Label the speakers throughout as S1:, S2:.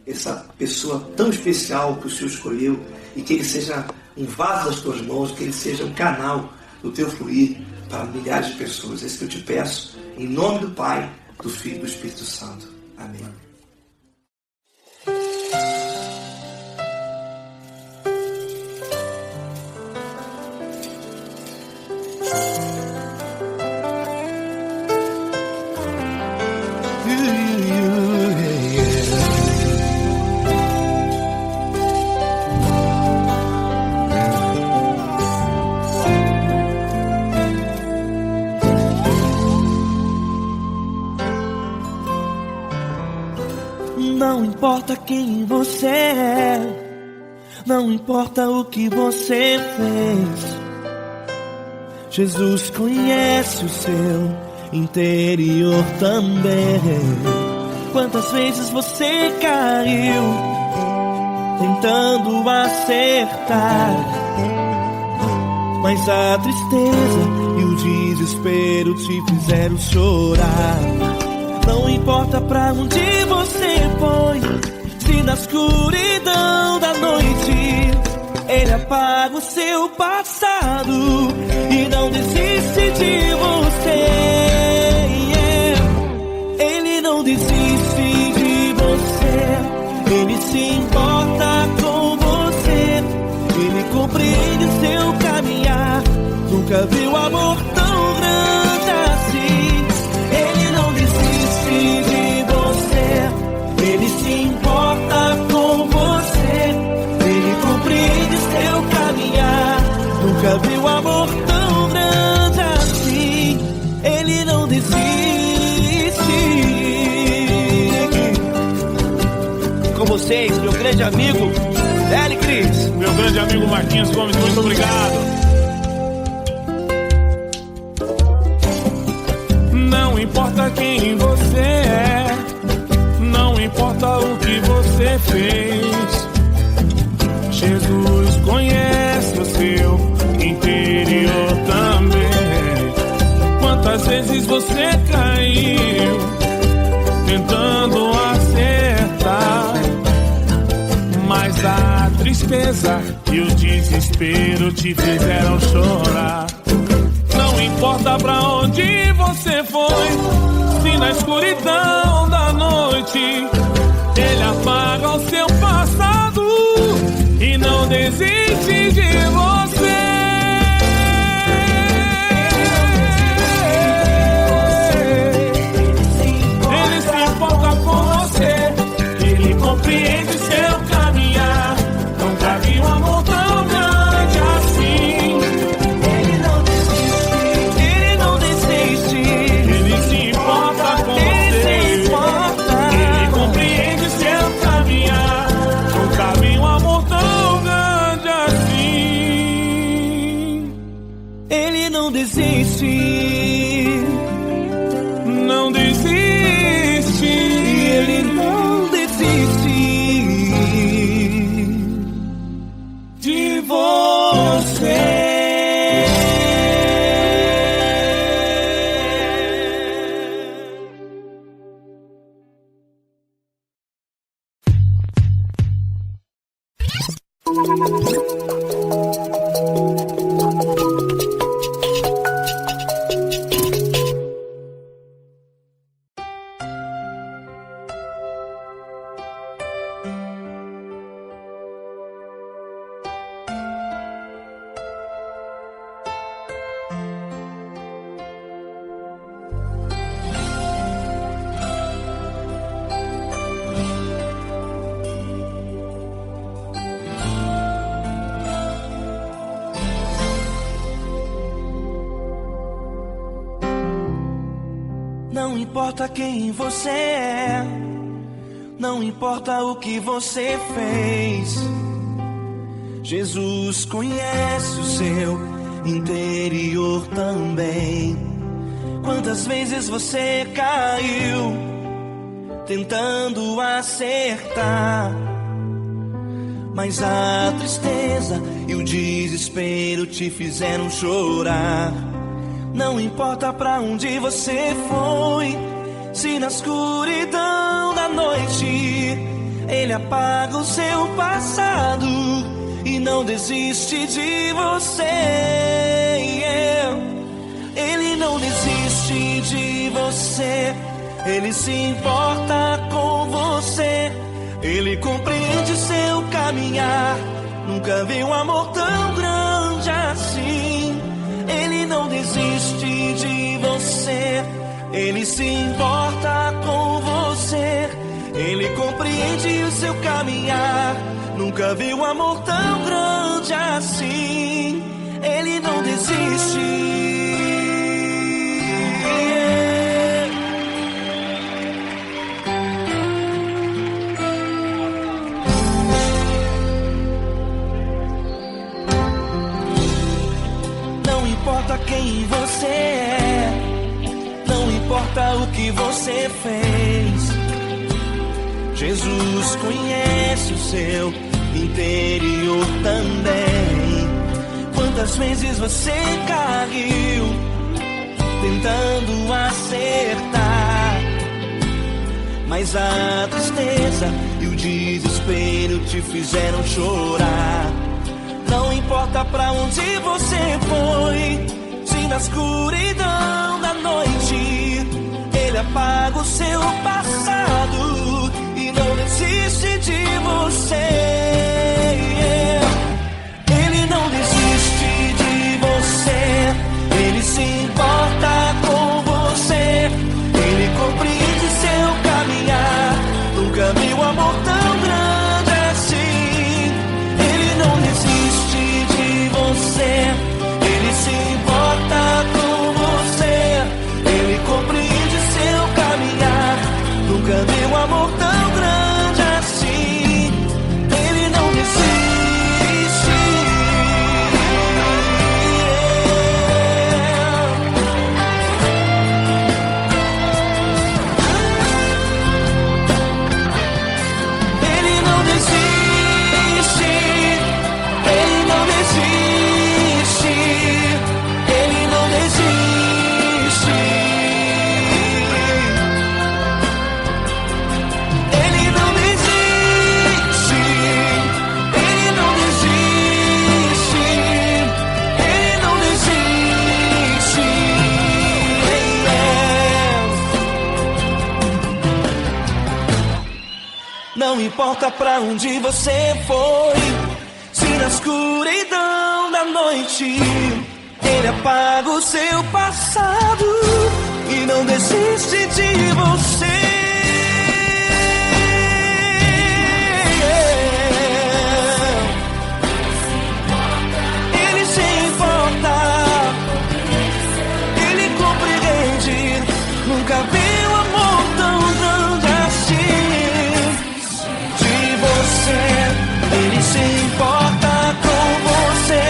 S1: essa pessoa tão especial que o Senhor escolheu, e que ele seja um vaso das tuas mãos, que ele seja um canal do teu fluir para milhares de pessoas. É isso que eu te peço, em nome do Pai, do Filho e do Espírito Santo. Amém.
S2: Não importa quem você é, não importa o que você fez, Jesus conhece o seu interior também. Quantas vezes você caiu tentando acertar, mas a tristeza e o desespero te fizeram chorar. Não importa pra onde você foi, se na escuridão da noite Ele apaga o seu passado e não desiste de você. Ele não desiste de você, Ele se importa com você, Ele compreende seu caminhar. Nunca viu amor tão grande assim. Ele não desiste de você, Ele se importa com você, Ele compreende seu caminhar. Nunca viu amor tão grande assim. Ele não desiste. Com vocês, meu grande amigo L. Cris.
S3: Meu grande amigo Marquinhos Gomes, muito obrigado. Não importa quem você é, não importa o que você fez, Jesus conhece o seu interior também. Quantas vezes você caiu tentando acertar, mas a tristeza e o desespero te fizeram chorar. Não importa pra onde você foi, se na escuridão da noite Ele apaga o seu passado e não desiste de você. Ele se importa com você, Ele compreende seu caminhar. Nunca vi um amor tão grande assim. Ele não desiste, Ele se importa com você, Ele compreende seu caminhar. Nunca vi um amor tão grande assim.
S2: Ele não desiste,
S3: não desiste,
S2: Ele não desiste
S3: de você.
S2: Não importa quem você é, não importa o que você fez, Jesus conhece o seu interior também. Quantas vezes você caiu tentando acertar, mas a tristeza e o desespero te fizeram chorar. Não importa pra onde você foi, se na escuridão da noite Ele apaga o seu passado e não desiste de você. Ele não desiste de você. Ele se importa com você. Ele compreende seu caminhar. Nunca vi um amor tão grande assim. Ele não desiste de você. Ele se importa com você. Ele compreende o seu caminhar. Nunca vi um amor tão grande assim. Ele não desiste. Não importa quem você é, não importa o que você fez, Jesus conhece o seu interior também. Quantas vezes você caiu tentando acertar, mas a tristeza e o desespero te fizeram chorar. Não importa pra onde você foi, se na escuridão da noite Ele apaga o seu passado e não desiste de você. Ele não desiste de você. Ele se importa com você. Ele compreende seu caminhar. Nunca vi um amor tão grande assim. Ele não desiste de você. Ele se importa com você. Ele compreende seu caminhar. Nunca vi um amor tão grande assim. Ele não desiste. Ele não desiste. Ele não desiste. Ele não desiste. Ele não desiste. Ele não desiste. Ele não desiste. Não importa pra onde você foi, se na escuridão da noite Ele apaga o seu passado e não desiste de você. Ele se importa. Ele compreende. Nunca vi um amor tão grande assim. De você. Ele se importa com você.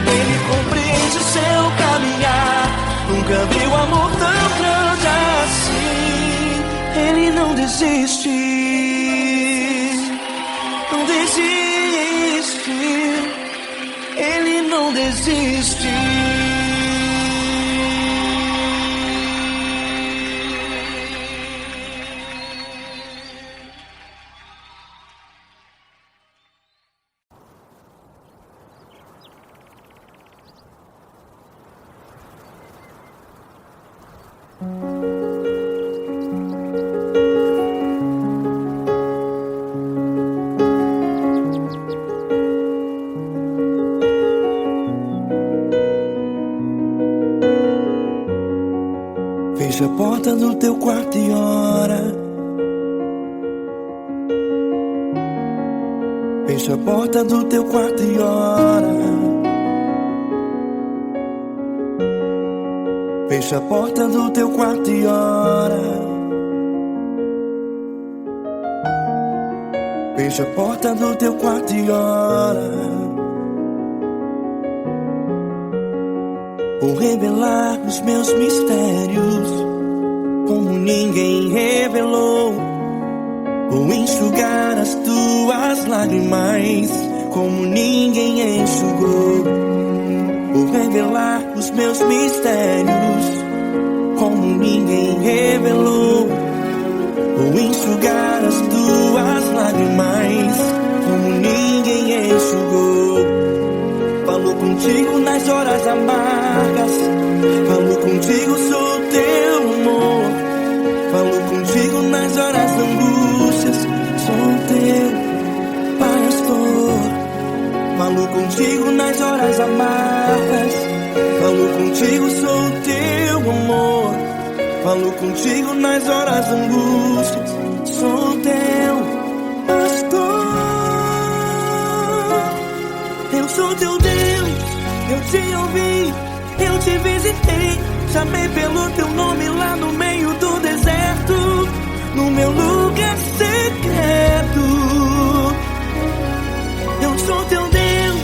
S2: Ele compreende seu caminhar. Nunca vi um amor tão grande assim. Ele não desiste. Não desiste. Ele não desiste. Fecha a porta do teu quarto e ora. Fecha a porta do teu quarto e ora. Fecha a porta do teu quarto e ora. Fecha a porta do teu quarto e ora. Vou revelar os meus mistérios como ninguém revelou. Vou enxugar as tuas lágrimas como ninguém enxugou. Vou revelar os meus mistérios como ninguém revelou. Vou enxugar as tuas lágrimas como ninguém enxugou. Falou contigo nas horas amargas, falou contigo, sou teu amor. Falou contigo nas horas da angústias, sou teu pastor. Falou contigo nas horas amargas, falou contigo, sou teu amor. Falou contigo nas horas da angústias, sou teu pastor. Eu sou teu Deus, eu te ouvi, eu te visitei. Chamei pelo teu nome lá no meio do deserto, no meu lugar secreto. Eu sou teu Deus,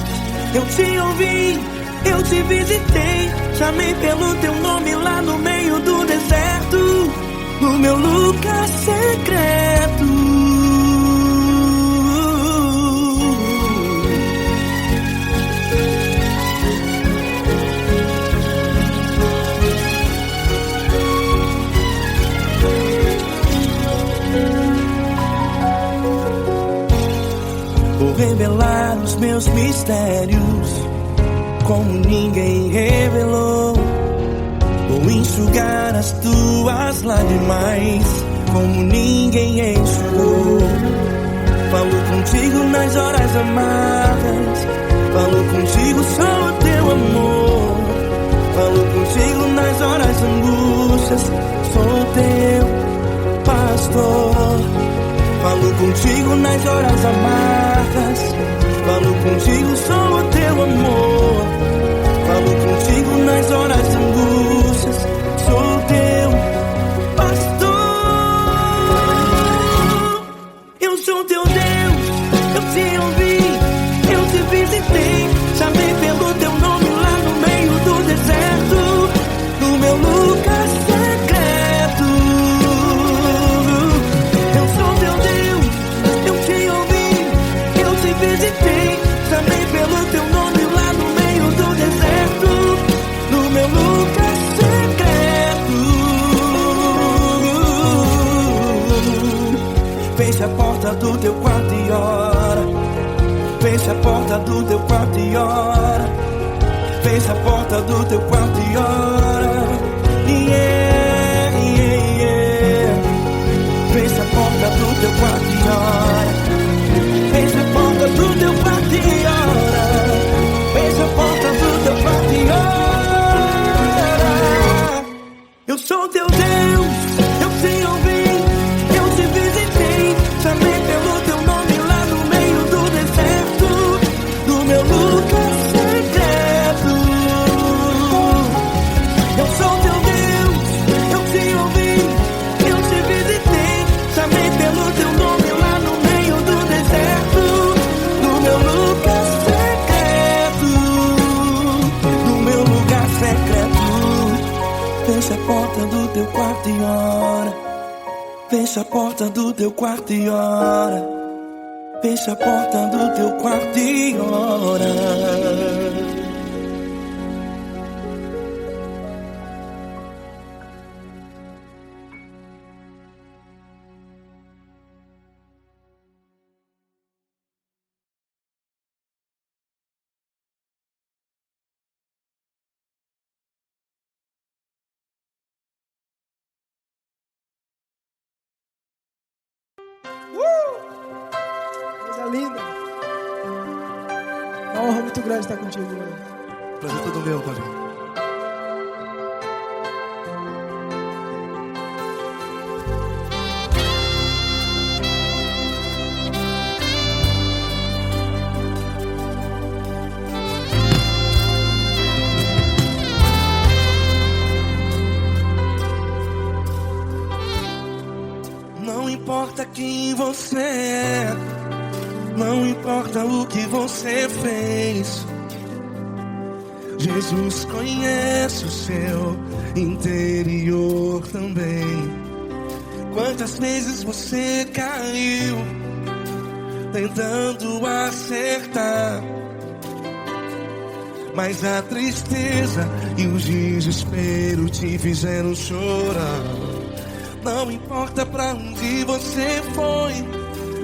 S2: eu te ouvi, eu te visitei. Chamei pelo teu nome lá no meio do deserto, no meu lugar secreto. Vou revelar os meus mistérios como ninguém revelou. Vou enxugar as tuas lágrimas como ninguém enxugou. Falou contigo nas horas amargas, falou contigo, sou teu amor. Falou contigo nas horas angústias, sou teu pastor. Falou contigo nas horas amargas, falou contigo, sou teu amor. Falou contigo nas horas angústias, sou teu pastor. Eu sou teu Deus, eu te ouvi, eu te visitei. Chamei pelo teu nome lá no meio do deserto, no meu lugar secreto. Eu sou teu Deus, eu te ouvi, eu te visitei. Chamei pelo teu nome lá no meio do deserto, no meu lugar secreto. Fecha a porta do teu quarto e ora. Fecha a porta do teu quarto e ora. Fecha a porta do teu quarto e ora. Yeah, yeah, yeah. Fecha a porta do teu quarto e ora. Fecha a porta do teu quarto e ora. Fecha a porta do teu quarto e ora. Eu sou teu Deus, eu te ouvi, eu te visitei. Chamei pelo teu nome lá no meio do deserto, no meu lugar secreto. Eu sou teu Deus, eu te ouvi, eu te visitei. Chamei pelo teu nome lá no meio do deserto, no meu lugar secreto, no meu lugar secreto. Fecha a porta do teu quarto e ora. Fecha a porta do teu quarto e ora. Fecha a porta do teu quarto e ora.
S4: Coisa linda. É uma honra muito grande estar contigo, mano.
S1: Prazer todo meu, Paulinho.
S2: Não importa quem você é, não importa o que você fez, Jesus conhece o seu interior também. Quantas vezes você caiu tentando acertar, mas a tristeza e o desespero te fizeram chorar. Não importa pra onde você foi,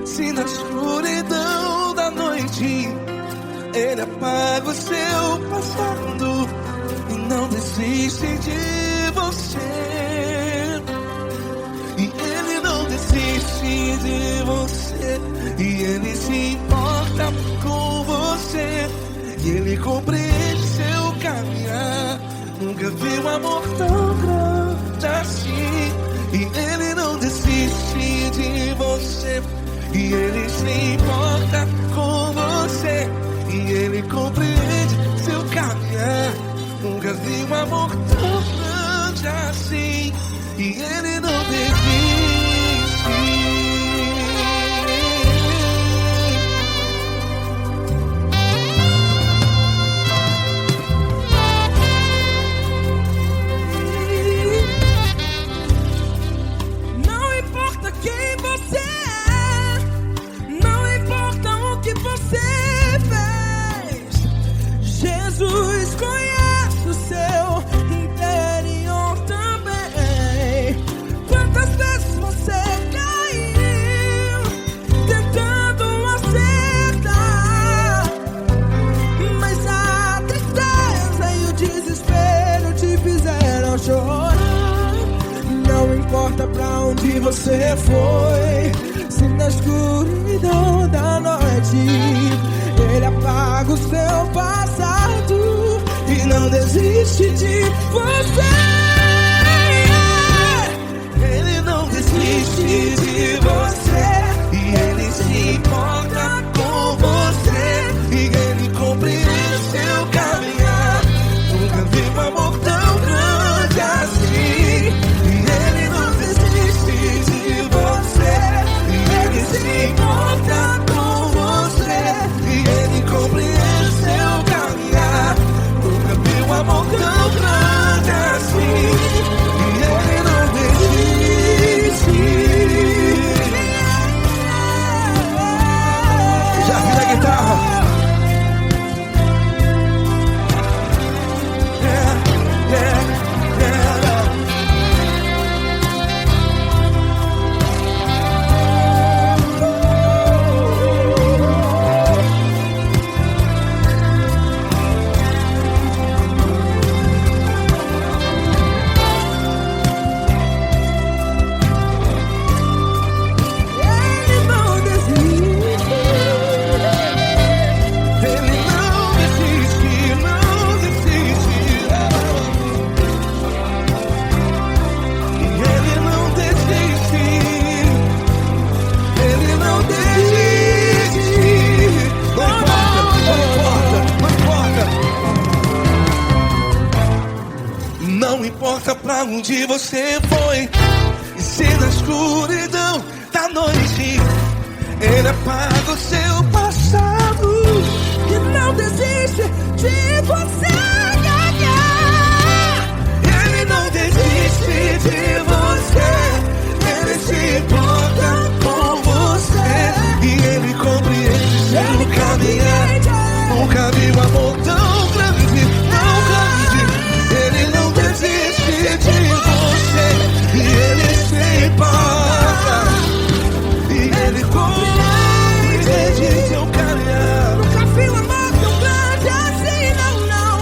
S2: se na escuridão da noite Ele apaga o seu passado e não desiste de você. E Ele não desiste de você, e Ele se importa com você, e Ele compreende seu caminhar. Nunca vi um amor tão grande assim. E Ele não desiste de você, e Ele se importa com você, e Ele compreende seu caminhar. Nunca vi um amor tão grande assim. E Ele não desiste.
S3: Jesus conhece o seu interior também. Quantas vezes você caiu tentando acertar, mas a tristeza e o desespero te fizeram chorar. Não importa pra onde você foi, se na escuridão da noite Ele apaga o seu passado e não desiste de você.
S2: Ele não desiste de você, e Ele se importa com você, e Ele compreende seu caminhar. Nunca vi um amor tão grande assim. E Ele não desiste de você, e Ele se importa com você, e Ele compreende seu caminhar. Nunca vi um amor tão grande assim. E Ele não desiste. Já vi a guitarra. Não importa pra onde você foi, e se na escuridão da noite Ele apaga o seu passado
S3: E não desiste de você.
S2: Ele não desiste de você, Ele se importa com você, e Ele compreende seu caminhar. Nunca vi um amor tão grande, tão grande. Ele não desiste de você, e Ele se importa, e Ele compreende seu caminhar.
S3: Nunca vi um amor tão grande assim, não, não.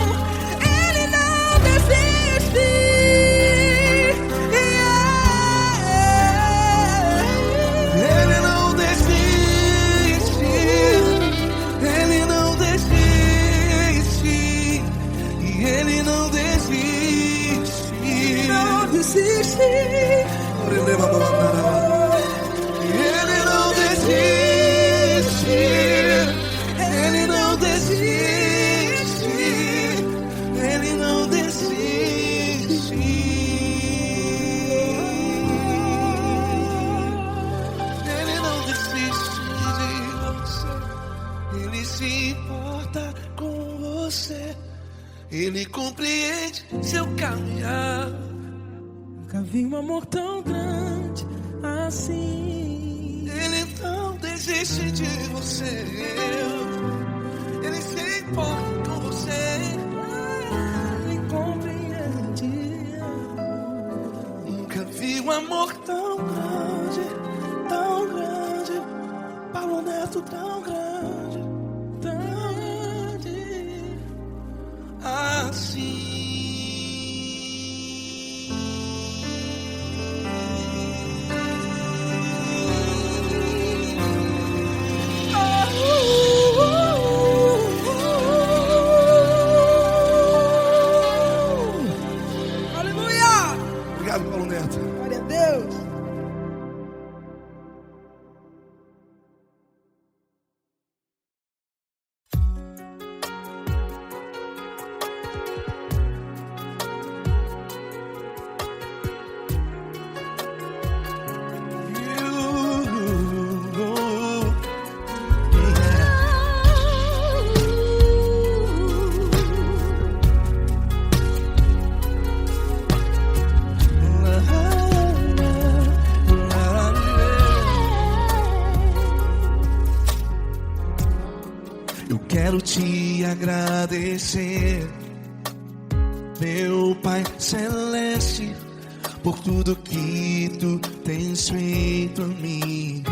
S3: Ele não desiste.
S2: Ele não desiste, Ele não desiste, e Ele não desiste.
S3: Não desiste.
S2: Ele não desiste, Ele não desiste, Ele não desiste. Ele não desiste de você, Ele se importa com você, Ele compreende seu caminhar.
S3: Nunca vi um amor tão grande assim.
S2: Ele não desiste de você, Ele se importa com você,
S3: Ele compreende.
S2: Nunca vi um amor tão grande, Paulo Neto tão grande, assim.
S1: Obrigado, Paulo Neto.
S4: Glória a Deus.
S2: Eu quero te agradecer, meu Pai Celeste, por tudo que tu tens feito a mim.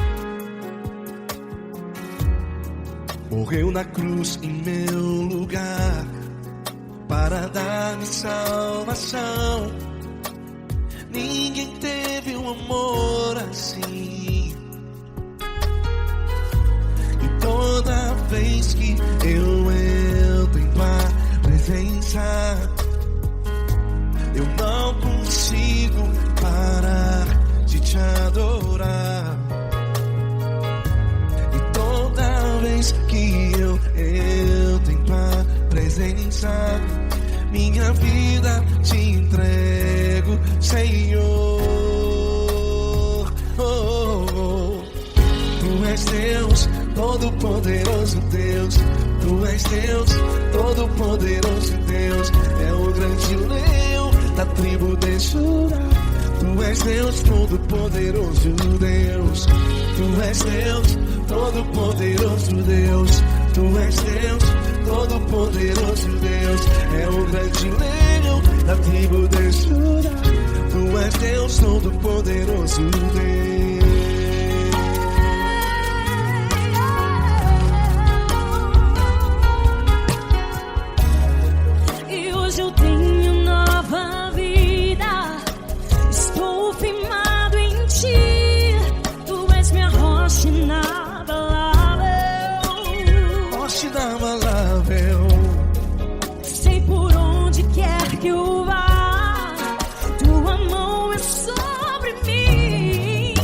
S2: Morreu na cruz em meu lugar para dar-me salvação. Ninguém teve um amor assim. E toda vez que eu entro em tua presença, eu não consigo parar de te adorar. E toda vez que eu entro em tua presença, minha vida te entrego, Senhor. Tu és Deus, Todo-Poderoso Deus. Tu és Deus, Todo-Poderoso Deus. É o grande leão da tribo de Judá. Tu és Deus, Todo-Poderoso Deus. Tu és Deus, Todo-Poderoso Deus. Tu és Deus, Todo-Poderoso Deus. É o grande leão da tribo de Judá. Tu és Deus, Todo-Poderoso Deus.
S5: E hoje eu tenho nova vida. Estou firmado em ti. Tu és minha rocha inabalável.
S2: Rocha inabalável.
S5: Sei por onde quer que eu vá, tua mão é sobre mim.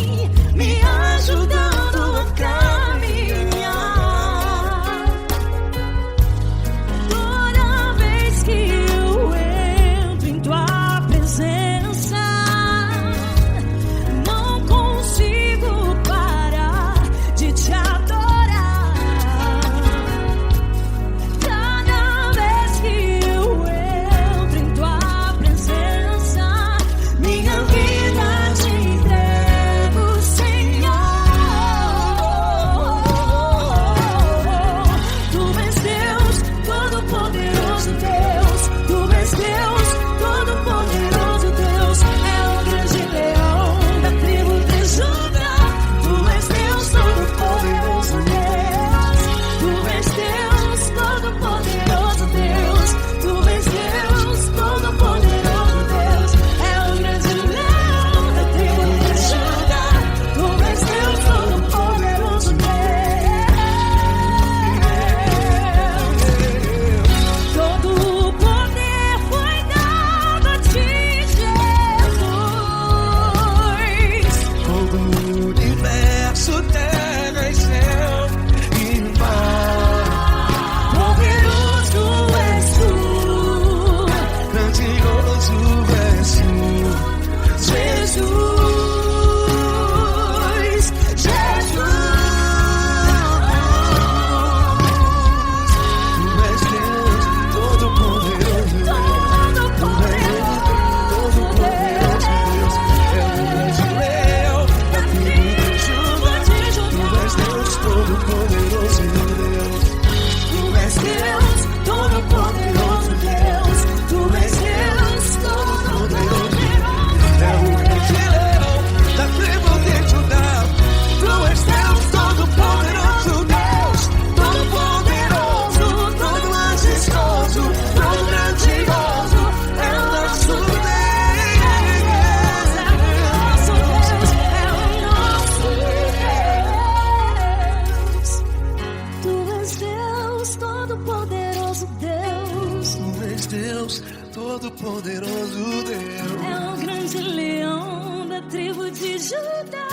S2: Todo-Poderoso Deus.
S5: É o grande leão da tribo de Judá.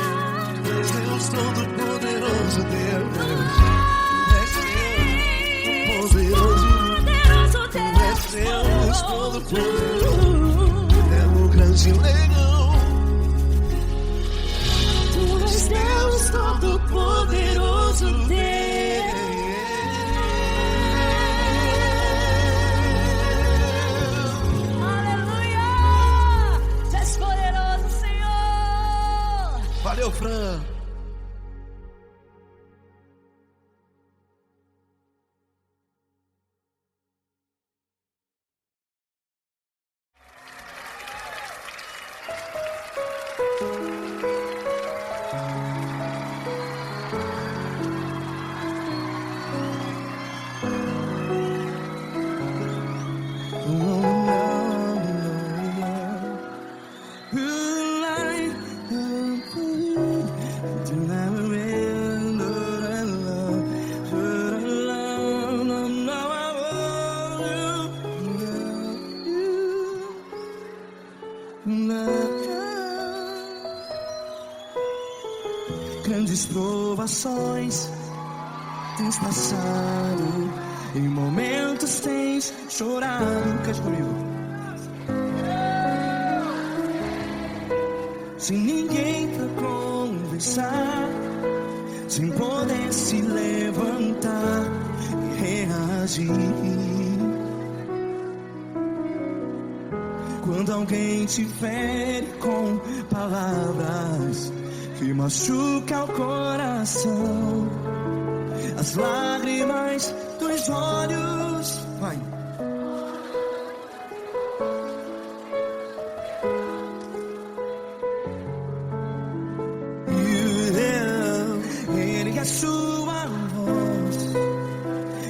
S2: És Deus Todo-Poderoso Deus. És Deus poderoso. És Deus Todo-Poderoso. É o grande leão.
S5: Tu és Deus Todo-Poderoso Deus. Aleluia! Tu és poderoso, Senhor.
S2: Valeu, Fran. Grandes provações tens passado, em momentos tens chorado. Cante comigo. Sem ninguém pra conversar, sem poder se levantar e reagir. Quando alguém te fere com palavras que machuca o coração, as lágrimas dos olhos, vai. Ele é sua voz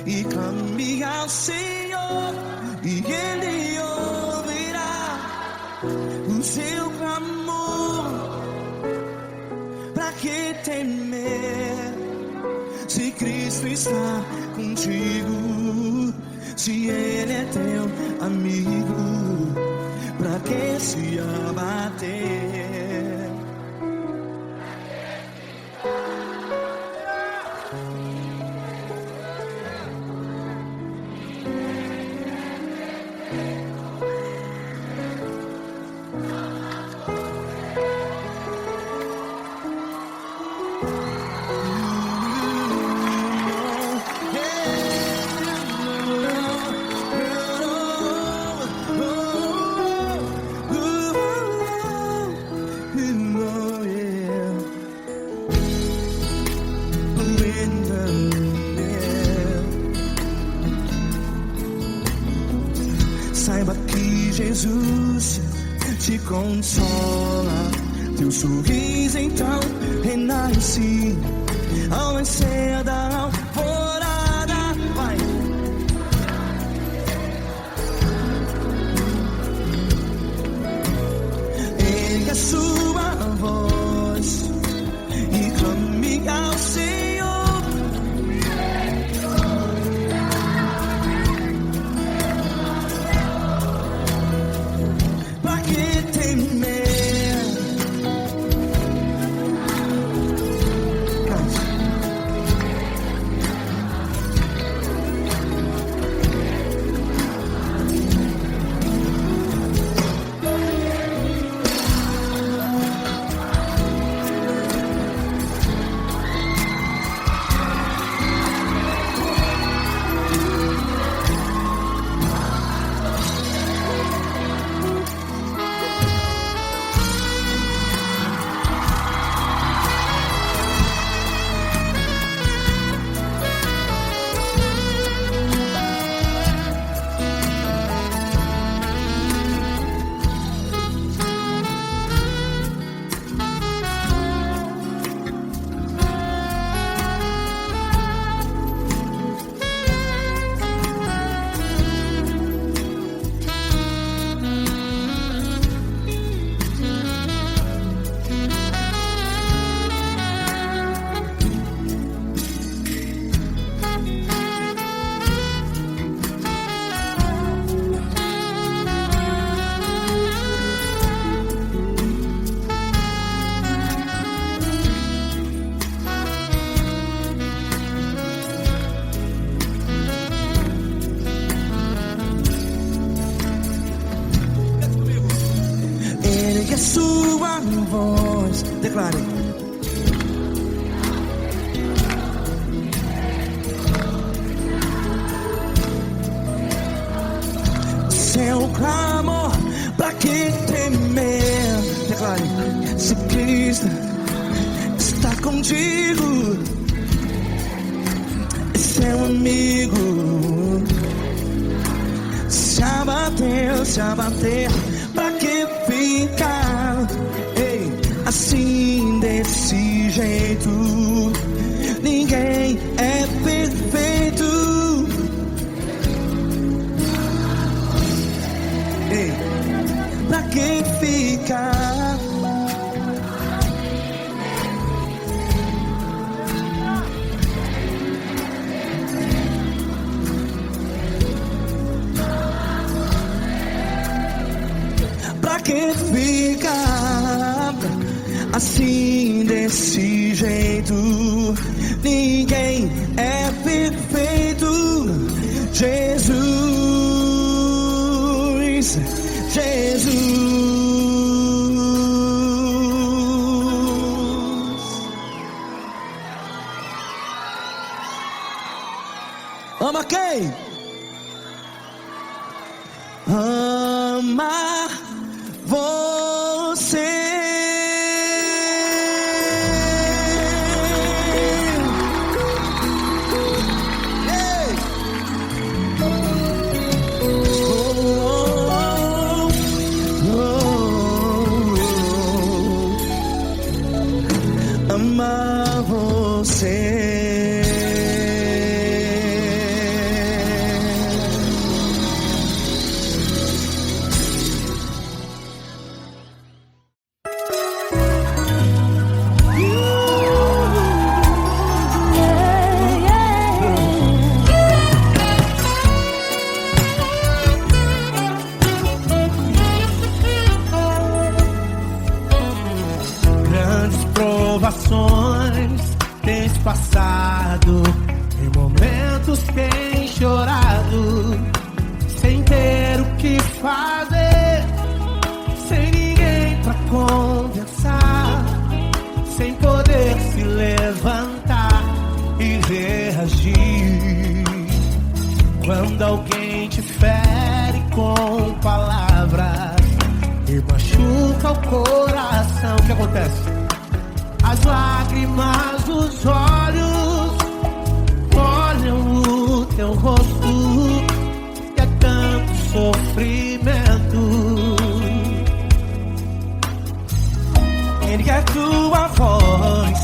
S2: e clame ao Senhor, e Ele ouvirá o seu clamor. Pra que temer, se Cristo está contigo? Se Ele é teu amigo, pra que se abater? Saiba que Jesus te consola, teu sorriso então renasce ao nascer da alvorada. Vai. Ele é sua voz e clame ao Senhor. sua voz. Declare. Seu clamor, pra que temer? Declare. Se Cristo está contigo, é seu amigo. Se abater, pra que ficar? Ei, assim desse jeito, ninguém é perfeito. Ei, pra que ficar? Pra que ficar assim desse jeito? Ninguém é perfeito. Jesus, Jesus. Ama quem? Ama você. Ei. Ama você.
S3: Provações tens passado, em momentos tens chorado, sem ter o que fazer, sem ninguém pra conversar, sem poder se levantar e reagir. Quando alguém te fere com palavras e machuca o coração, o que acontece? As lágrimas dos olhos molham o teu rosto, e é tanto sofrimento. Ergue a tua voz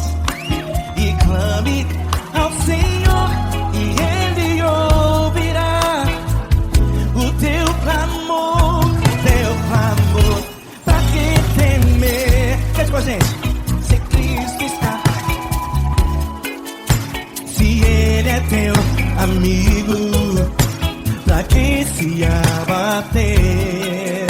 S3: e clame ao Senhor, e Ele ouvirá o teu clamor, pra que temer? Quer com a gente? Ele é teu amigo, pra que se abater?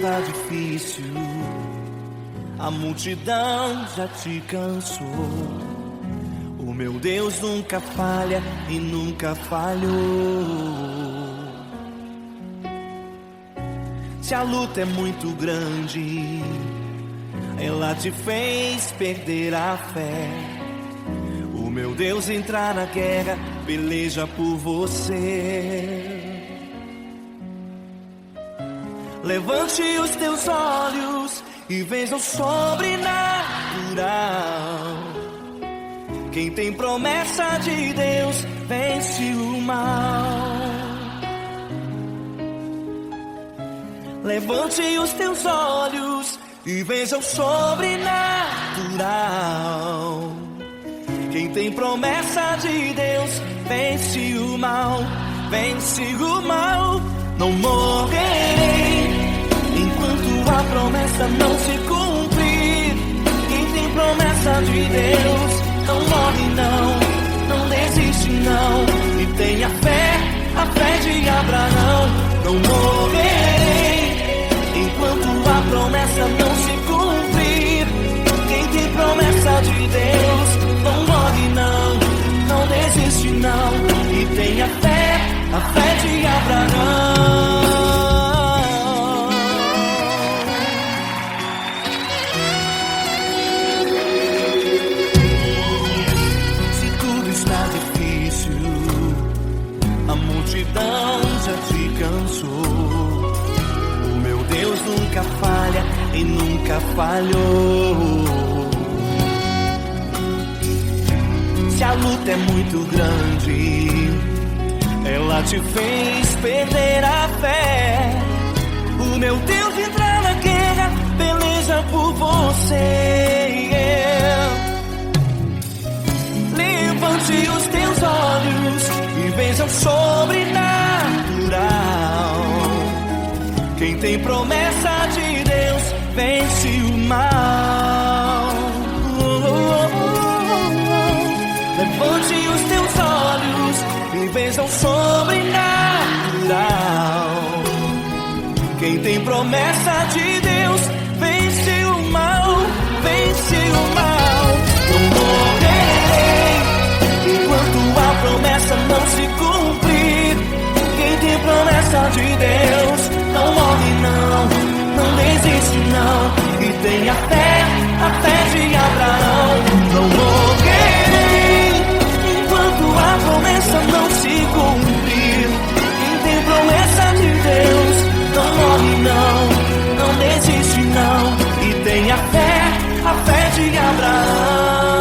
S2: está difícil, a multidão já te cansou. O meu Deus nunca falha e nunca falhou. Se a luta é muito grande, ela te fez perder a fé. O meu Deus entrar na guerra, peleja por você. Levante os teus olhos e veja o sobrenatural. Quem tem promessa de Deus vence o mal. Levante os teus olhos e veja o sobrenatural. Quem tem promessa de Deus vence o mal, vence o mal. Não morrerei enquanto a promessa não se cumprir. Quem tem promessa de Deus não morre não desiste não. E tenha fé, a fé de Abraão. Não morrerei enquanto a promessa não se cumprir. Quem tem promessa de Deus não morre não desiste não. E tenha fé, a fé de Abraão. Se tudo está difícil, a multidão já te cansou. O meu Deus nunca falha e nunca falhou. Se a luta é muito grande, ela te fez perder a fé. O meu Deus entra na guerra, peleja por você. Levante os teus olhos e veja o sobrenatural. Quem tem promessa de Deus vence o mal. Levante os teus olhos e veja o sobrenatural. Quem tem promessa de Deus vence o mal, vence o mal. Não morrerei enquanto a promessa não se cumprir. Quem tem promessa de Deus não morre não desiste não. E tenha fé, a fé de Abraão. Não morrerei enquanto a promessa não se cumprir. Quem tem promessa de Deus não morre não desiste não. E tenha fé, a fé de Abraão.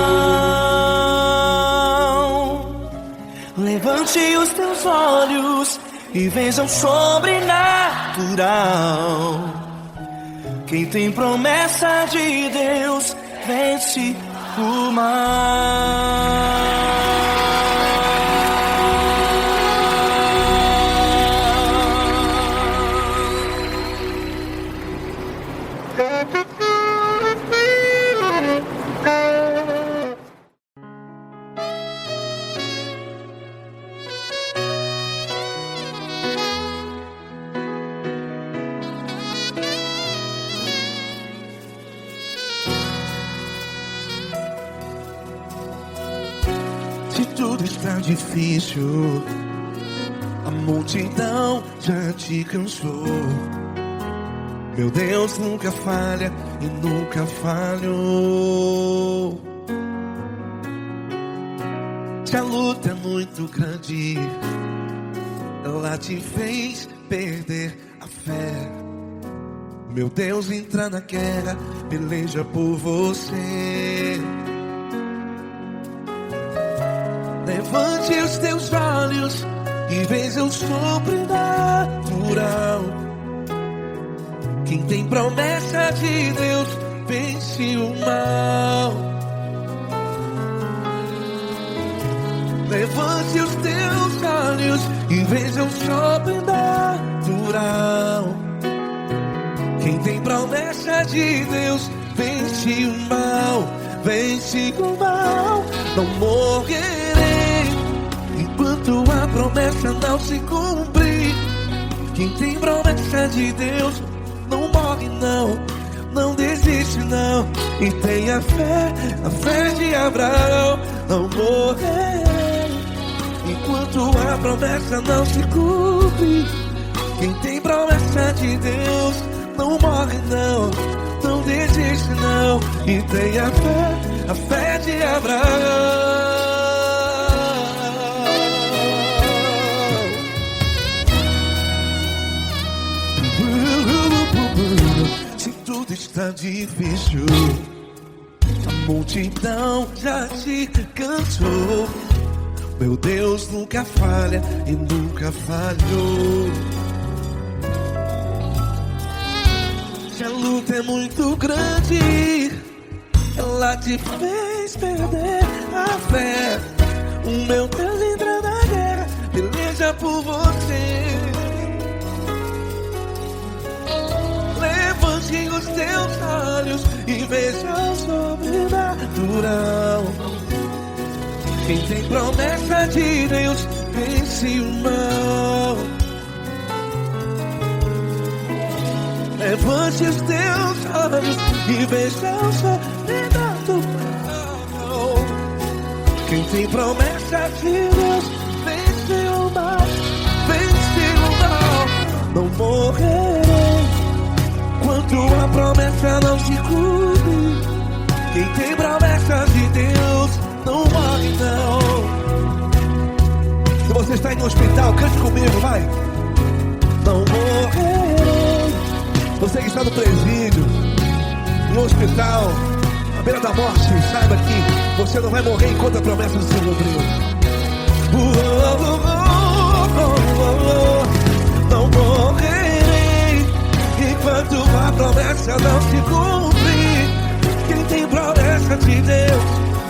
S2: Levante os teus olhos e veja o sobrenatural. Quem tem promessa de Deus vence o mal.
S6: Difícil, a multidão já te cansou. Meu Deus nunca falha e nunca falhou. Se a luta é muito grande, ela te fez perder a fé. Meu Deus entra na guerra, peleja por você. Levante os teus olhos e veja o sobrenatural. Quem tem promessa de Deus vence o mal. Levante os teus olhos e veja o sobrenatural. Quem tem promessa de Deus vence o mal, vence o mal. Não morrerei enquanto a promessa não se cumprir. Quem tem promessa de Deus não morre não, não desiste não. E tenha fé, a fé de Abraão, não morrerei enquanto a promessa não se cumpre. Quem tem promessa de Deus não morre não, não desiste não. E tenha fé, a fé de Abraão. Se tudo está difícil, a multidão já te cansou. Meu Deus nunca falha e nunca falhou. Se a luta é muito grande, ela te fez perder a fé. O meu Deus entra na guerra, peleja por você. Levante os teus olhos e veja o sobrenatural. Quem tem promessa de Deus vence o mal. Levante os teus olhos e veja o sobrenatural. Quem tem promessa de Deus vence o mal, vence o mal. Não morrerei enquanto a promessa não se cumpre. Quem tem promessa de Deus não morre não. Se você está em um hospital, cante comigo, vai. Não morrerei. Você que está no presídio, no hospital, à beira da morte, saiba que você não vai morrer enquanto a promessa não se cumpriu. Não morrerei enquanto a promessa não se cumprir. Quem tem promessa de Deus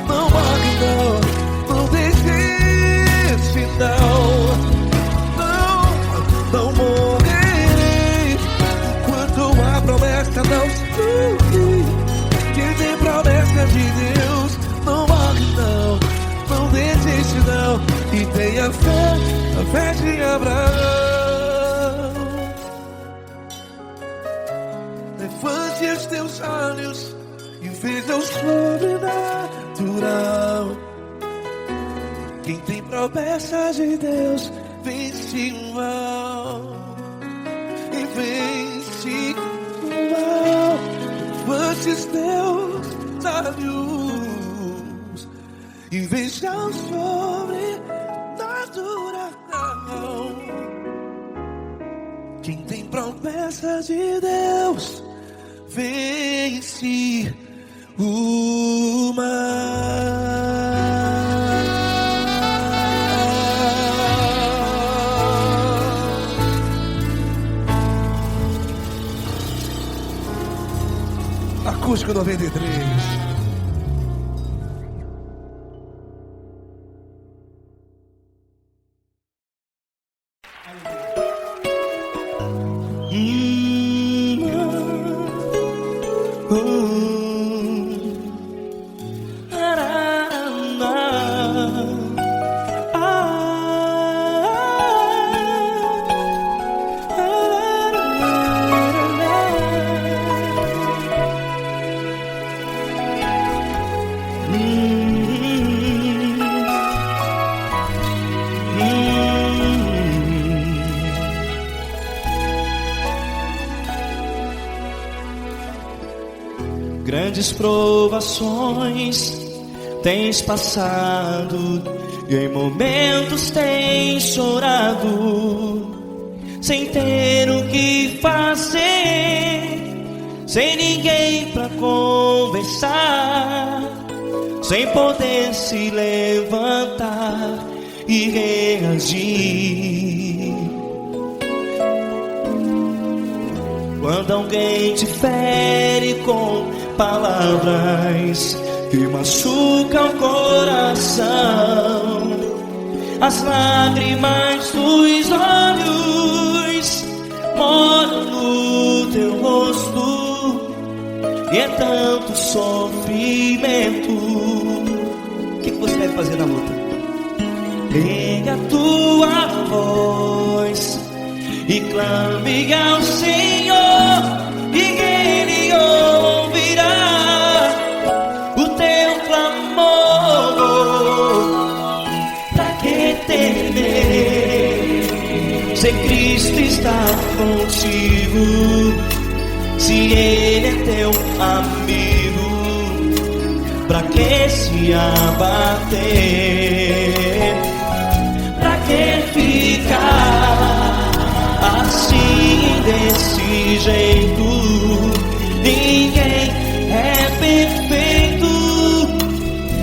S6: não morre não, não desiste não. Não morrerei enquanto a promessa não se cumprir. Quem tem promessa de Deus não morre não, não desiste não. E tenha fé, a fé de Abraão. Levante os teus olhos e veja o sobrenatural. Quem tem promessa de Deus vence o mal, e vence o mal. Levante os teus olhos e veja o sobrenatural. Quem tem promessa de Deus vence o mal. Acústico 93.
S2: Grandes provações tens passado e em momentos tens chorado, sem ter o que fazer, sem ninguém pra conversar, sem poder se levantar e reagir. Quando alguém te fere com palavras que machucam o coração, as lágrimas dos olhos moram no teu rosto, e é tanto sofrimento. O que você deve fazer na luta? Erga a tua voz e clame ao Senhor. Cristo está contigo, se Ele é teu amigo, pra que se abater? Pra que ficar assim desse jeito? Ninguém é perfeito.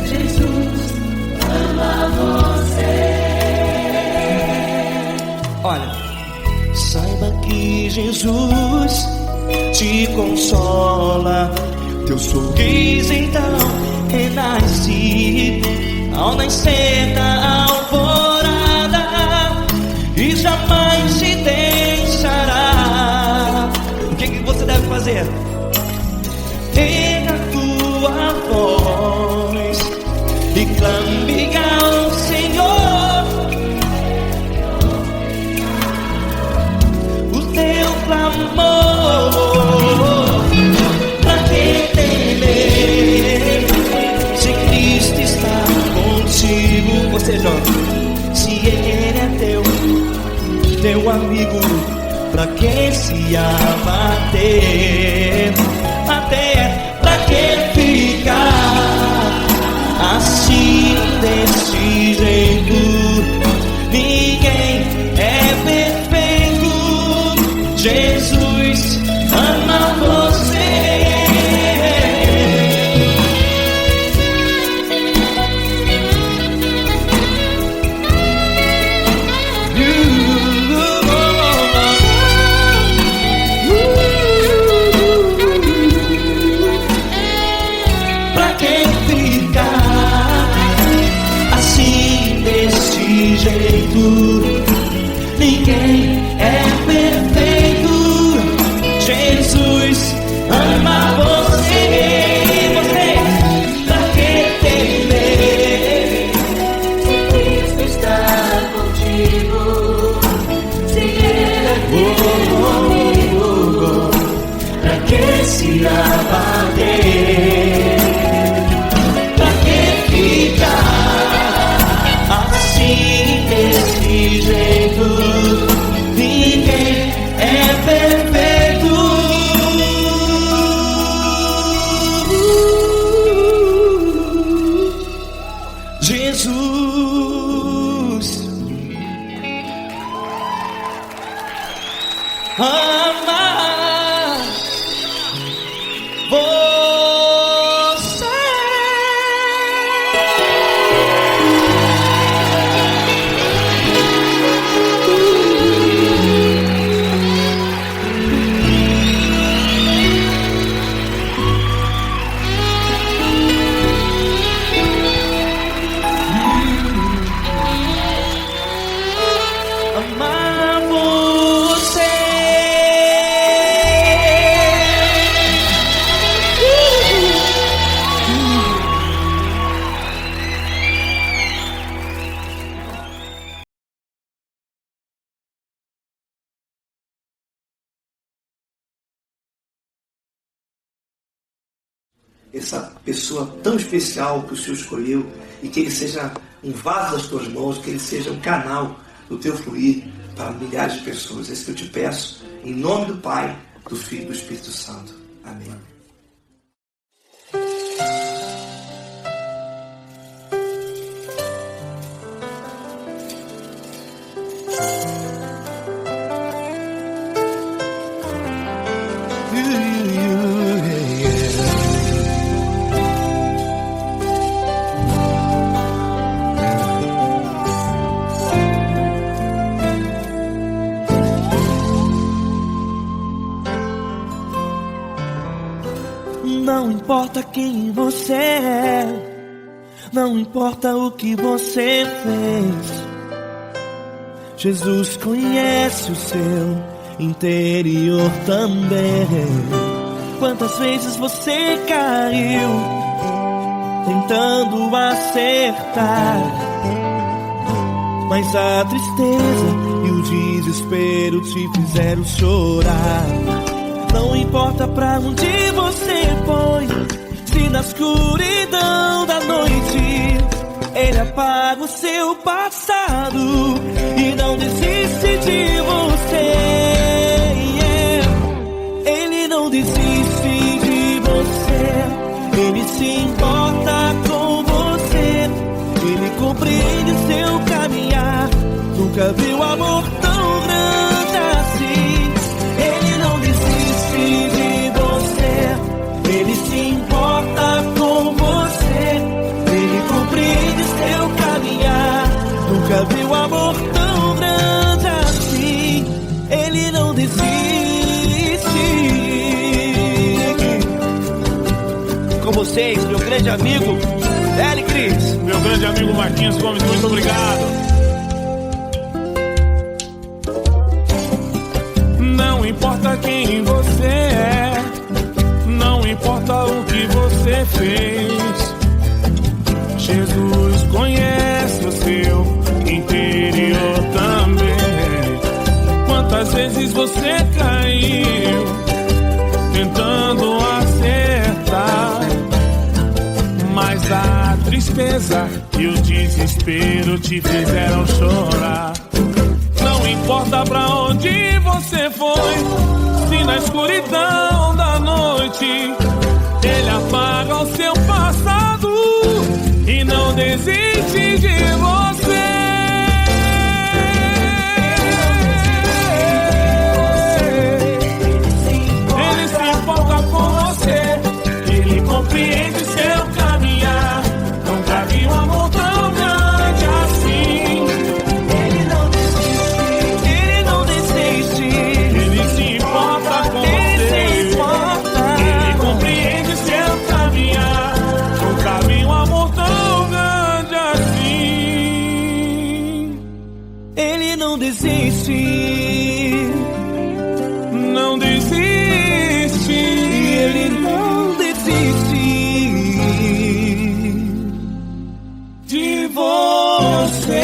S2: Jesus ama você. Olha, saiba que Jesus te consola. Teu sorriso então renasce ao nascer da alvorada e jamais te deixará. O que você deve fazer? Erga a tua voz e clame ao Senhor. O teu clamor, pra que temer se Cristo está contigo? Ou seja, se Ele é teu amigo, pra que se abater? Até pra que ficar assim desse jeito? Ninguém é perfeito. Jesus ama você. Ninguém é perfeito. Jesus ama você. Pra que temer? Se Cristo está contigo, se Ele é teu amigo, pra que se abater? Pra que ficar assim desse jeito? Ninguém é perfeito. Jesus ama você. Amar você.
S1: Essa pessoa tão especial que o Senhor escolheu, e que Ele seja um vaso das tuas mãos, que Ele seja um canal do teu fluir para milhares de pessoas. É isso que eu te peço, em nome do Pai, do Filho e do Espírito Santo. Amém.
S2: Não importa quem você é, não importa o que você fez, Jesus conhece o seu interior também. Quantas vezes você caiu tentando acertar, mas a tristeza e o desespero te fizeram chorar. Não importa pra onde você foi, se na escuridão da noite Ele apaga o seu passado e não desiste de você. Ele não desiste de você. Ele se importa com você. Ele compreende seu caminhar. Nunca viu amor tão grande assim. Ele não desiste de você. Ele se importa com você. Ele compreende seu caminhar. Nunca viu amor tão grande assim. Ele não desiste. Com vocês, meu grande amigo L. Cris.
S3: Meu grande amigo Marquinhos Gomes, muito obrigado. Não importa quem você é, não importa o que você fez, Jesus conhece o seu interior também. Quantas vezes você caiu tentando acertar, mas a tristeza e o desespero te fizeram chorar. Não importa pra onde você foi, se na escuridão da noite Ele apaga o seu passado e não desiste de você. Ele se importa com você. Ele compreende seu caminhar. Nunca vi um amor tão grande assim.
S2: Ele não desiste. Ele não desiste.
S3: Ele se importa com você. Ele compreende seu caminhar. Nunca vi um amor tão grande assim.
S2: Ele não desiste.
S3: Não desiste.
S2: Ele não desiste
S3: De você.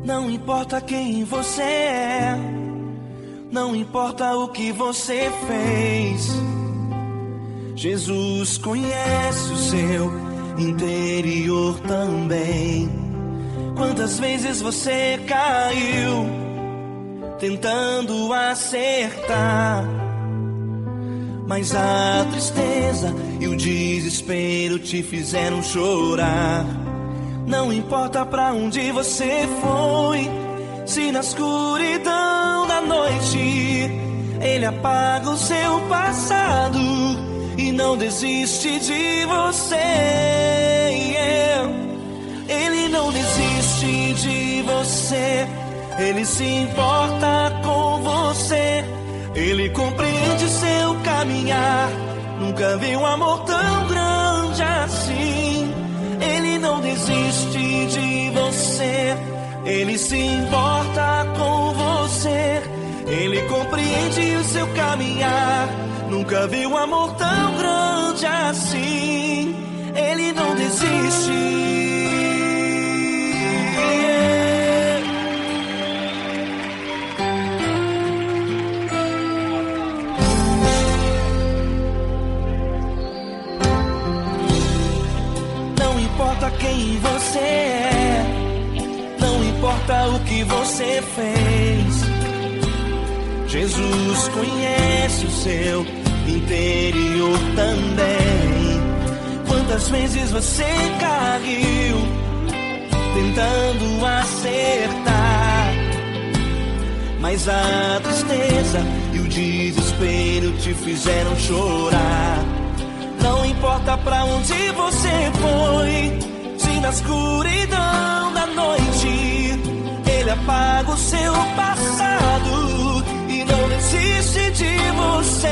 S2: Não importa quem você é, não importa o que você fez, Jesus conhece o seu interior também. Quantas vezes você caiu tentando acertar, mas a tristeza e o desespero te fizeram chorar. Não importa pra onde você foi, se na escuridão da noite Ele apaga o seu passado e não desiste de você. Ele não desiste de você. Ele se importa com você. Ele compreende seu caminhar. Nunca vi um amor tão grande assim. Ele não desiste de você. Ele se importa com você. Ele compreende o seu caminhar. Nunca vi um amor tão grande assim. Ele não desiste. Não importa quem você é, não importa o que você fez, Jesus conhece o seu interior também. Quantas vezes você caiu tentando acertar, mas a tristeza e o desespero te fizeram chorar. Não importa pra onde você foi, se na escuridão da noite Ele apaga o seu passado e não desiste de você.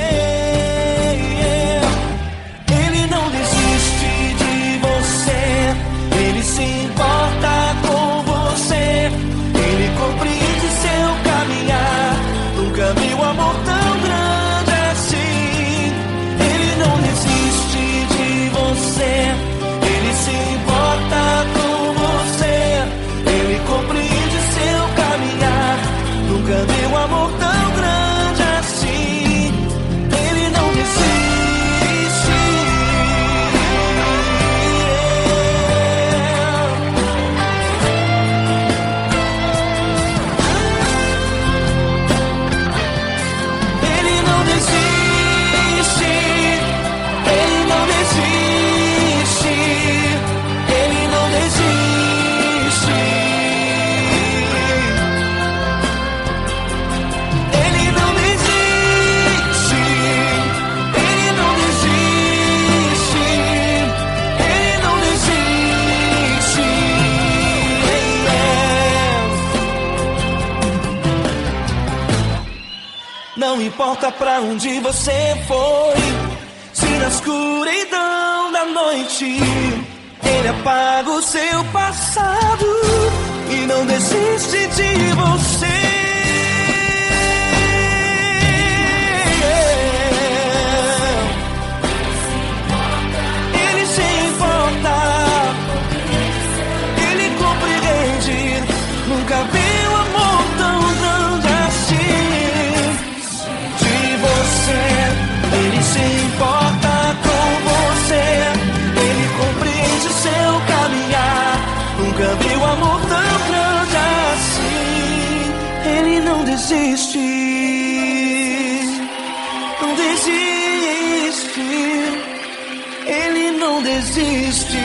S2: Ele não desiste de você, Ele se importa com você, Ele compreende seu caminhar. Nunca vi um amor tão grande assim. Ele não desiste de você, Ele se importa com você, Ele compreende seu caminhar. Nunca vi um amor tão grande assim. Ele não desiste. Ele não desiste. Ele não desiste. Ele não desiste. Ele não desiste. Ele não desiste. Ele não desiste. Não importa pra onde você foi, se na escuridão da noite Ele apaga o seu passado e não desiste de você. Ele se importa, Ele compreende. Nunca vi um amor tão grande assim. De você, Ele se importa com você, Ele compreende seu caminhar. Nunca vi um amor tão grande assim. Ele não desiste, não desiste. Ele não desiste.